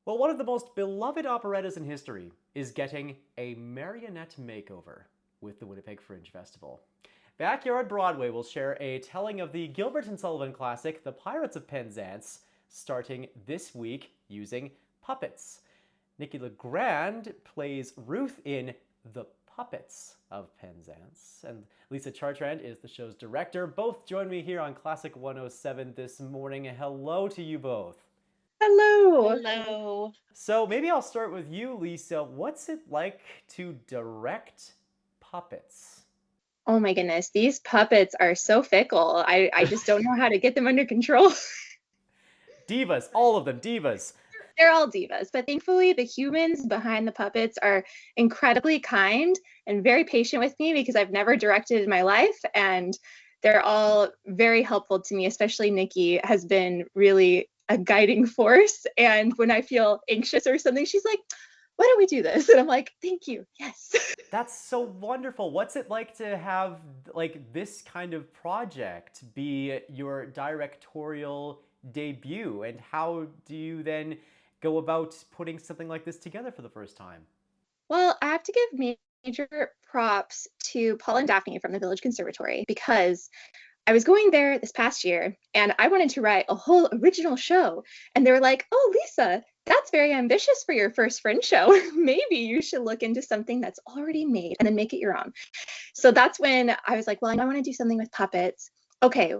Well, one of the most beloved operettas in history is getting a marionette makeover with the Winnipeg Fringe Festival. Backyard Broadway will share a telling of the Gilbert and Sullivan classic, The Pirates of Penzance, starting this week using puppets. Nicki LeGrand plays Ruth in The Puppets of Penzance, and Lisa Chartrand is the show's director. Both join me here on Classic 107 this morning. Hello to you both. Hello. Hello. So maybe I'll start with you, Lisa. What's it like to direct puppets? Oh my goodness, these puppets are so fickle. I just don't know how to get them under control. Divas, all of them, divas. They're all divas, but thankfully the humans behind the puppets are incredibly kind and very patient with me because I've never directed in my life, and they're all very helpful to me, especially Nicki has been really a guiding force. And when I feel anxious or something, she's like, why don't we do this? And I'm like, thank you. Yes. That's so wonderful. What's it like to have this kind of project be your directorial debut? And how do you then go about putting something like this together for the first time? Well, I have to give major props to Paul and Daphne from the Village Conservatory because I was going there this past year and I wanted to write a whole original show. And they were like, oh, Lisa, that's very ambitious for your first Fringe show. Maybe you should look into something that's already made and then make it your own. So that's when I was like, well, I want to do something with puppets. Okay,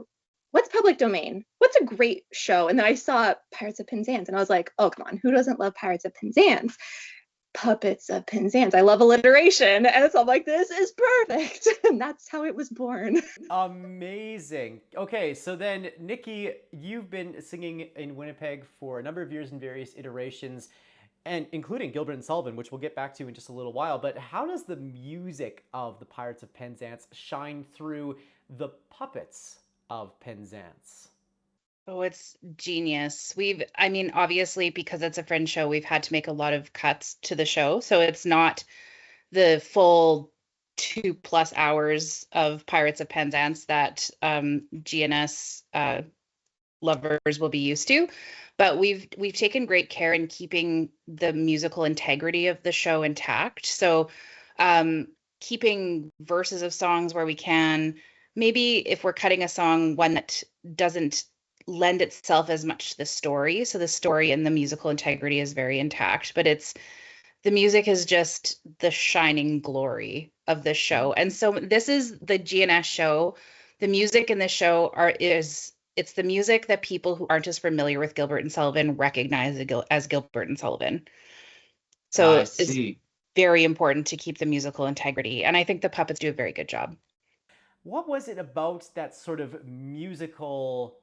what's public domain? What's a great show? And then I saw Pirates of Penzance and I was like, oh, come on, who doesn't love Pirates of Penzance? Puppets of Penzance. I love alliteration. And so I'm like, this is perfect. And that's how it was born. Amazing. Okay, so then, Nicki, you've been singing in Winnipeg for a number of years in various iterations, and including Gilbert and Sullivan, which we'll get back to in just a little while. But how does the music of the Pirates of Penzance shine through the puppets of Penzance? Oh, it's genius. Obviously, because it's a Fringe show, we've had to make a lot of cuts to the show. So it's not the full 2+ hours of Pirates of Penzance that GNS lovers will be used to. But we've taken great care in keeping the musical integrity of the show intact. So keeping verses of songs where we can, maybe if we're cutting a song, one that doesn't lend itself as much to the story. So the story and the musical integrity is very intact, but the music is just the shining glory of the show. And so this is the GNS show. The music in the show it's the music that people who aren't as familiar with Gilbert and Sullivan recognize as Gilbert and Sullivan. So I it's see. very important to keep the musical integrity. And I think the puppets do a very good job. What was it about that sort of musical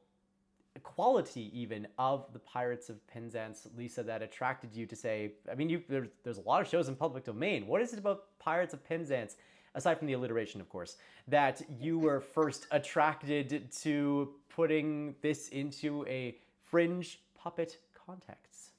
quality even of the Pirates of Penzance, Lisa, that attracted you to say, I mean, there's a lot of shows in public domain. What is it about Pirates of Penzance, aside from the alliteration, of course, that you were first attracted to putting this into a Fringe puppet context?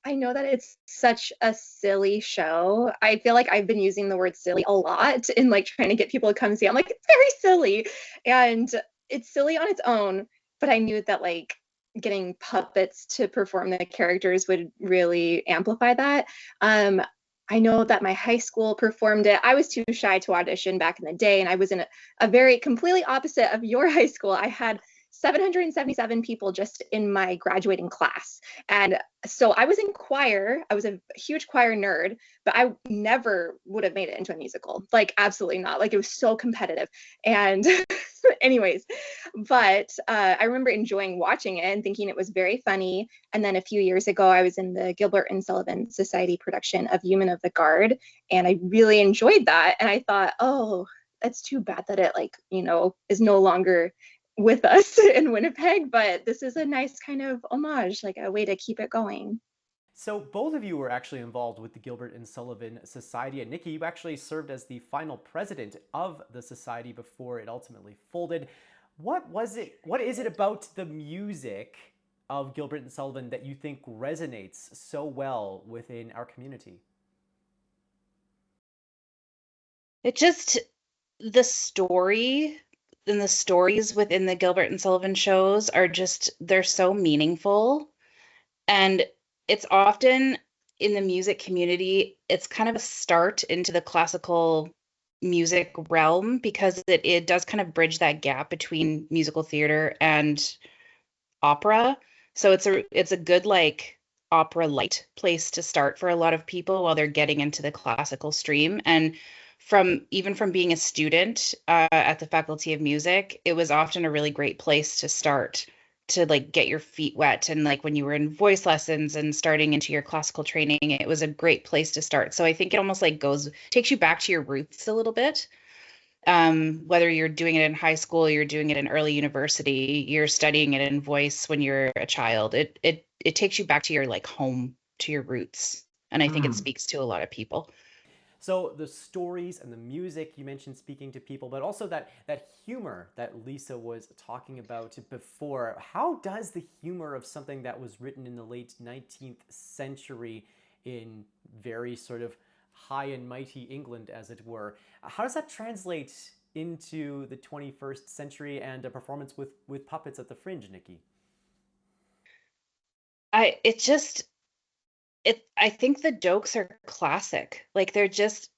I know that it's such a silly show. I feel like I've been using the word silly a lot in like trying to get people to come see. I'm like, it's very silly. And it's silly on its own, but I knew that like getting puppets to perform the characters would really amplify that. Um, I know that my high school performed it. I was too shy to audition back in the day, and I was in a very completely opposite of your high school. I had 777 people just in my graduating class. And so I was in choir. I was a huge choir nerd, but I never would have made it into a musical. Like, absolutely not. Like, it was so competitive. And, anyways, but I remember enjoying watching it and thinking it was very funny. And then a few years ago, I was in the Gilbert and Sullivan Society production of Human of the Guard, and I really enjoyed that. And I thought, oh, that's too bad that it is no longer with us in Winnipeg, but this is a nice kind of homage, like a way to keep it going. So both of you were actually involved with the Gilbert and Sullivan Society, and Nicki, you actually served as the final president of the society before it ultimately folded. What is it about the music of Gilbert and Sullivan that you think resonates so well within our community? It just, the story and the stories within the Gilbert and Sullivan shows are just, they're so meaningful. And it's often in the music community, it's kind of a start into the classical music realm because it does kind of bridge that gap between musical theater and opera. So it's a good like opera light place to start for a lot of people while they're getting into the classical stream. And from being a student at the Faculty of Music, it was often a really great place to start to like get your feet wet. And like when you were in voice lessons and starting into your classical training, it was a great place to start. So I think it almost like takes you back to your roots a little bit. Whether you're doing it in high school, you're doing it in early university, you're studying it in voice when you're a child, it takes you back to your like home, to your roots. And I think it speaks to a lot of people. So the stories and the music you mentioned speaking to people, but also that humor that Lisa was talking about before. How does the humor of something that was written in the late 19th century in very sort of high and mighty England, as it were, how does that translate into the 21st century and a performance with puppets at the Fringe, Nicki? It just I think the jokes are classic. Like they just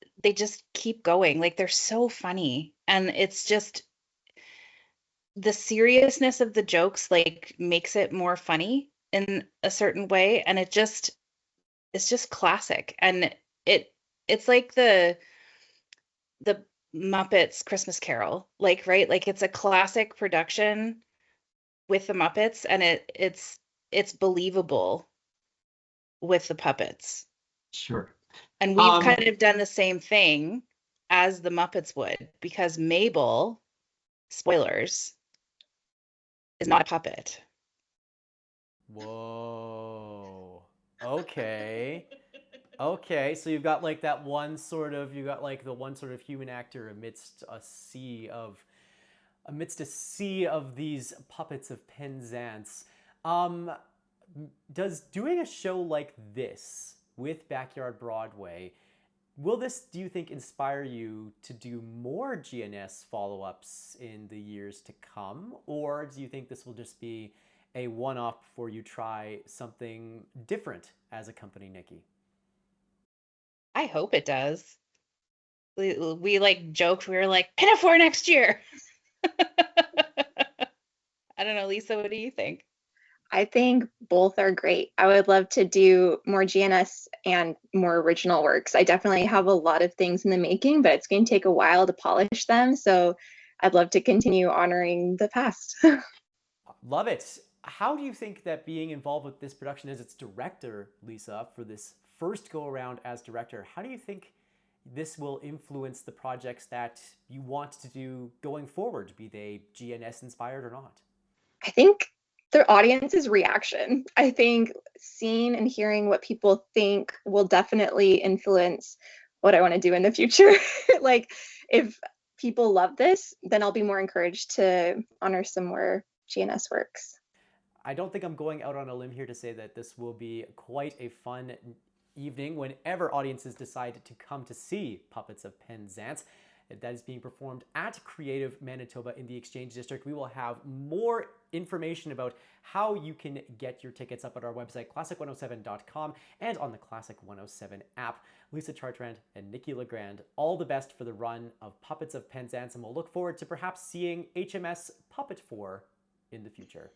keep going. Like they're so funny. And it's just the seriousness of the jokes like makes it more funny in a certain way. And it's just classic. And it's like the Muppets Christmas Carol, like, right? Like it's a classic production with the Muppets, and it's believable with the puppets. Sure. And we've kind of done the same thing as the Muppets would, because Mabel, spoilers, is not a puppet. Whoa. Okay. Okay, so you've got like that one sort of, you got like the one sort of human actor amidst a sea of these puppets of Penzance. Does doing a show like this with Backyard Broadway, will this, do you think, inspire you to do more GNS follow-ups in the years to come? Or do you think this will just be a one-off before you try something different as a company, Nicki? I hope it does. We like joked, we were like, Pinafore next year. I don't know, Lisa, what do you think? I think both are great. I would love to do more GNS and more original works. I definitely have a lot of things in the making, but it's going to take a while to polish them. So I'd love to continue honoring the past. Love it. How do you think that being involved with this production as its director, Lisa, for this first go around as director, how do you think this will influence the projects that you want to do going forward, be they GNS inspired or not? I think the audience's reaction. I think seeing and hearing what people think will definitely influence what I want to do in the future. Like, if people love this, then I'll be more encouraged to honor some more GNS works. I don't think I'm going out on a limb here to say that this will be quite a fun evening whenever audiences decide to come to see Puppets of Penzance. That is being performed at Creative Manitoba in the Exchange District. We will have more information about how you can get your tickets up at our website, classic107.com, and on the Classic 107 app. Lisa Chartrand and Nicki LeGrand, all the best for the run of Puppets of Penzance, and we'll look forward to perhaps seeing HMS Puppet 4 in the future.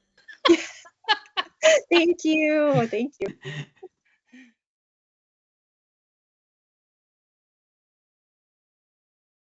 Thank you. Thank you.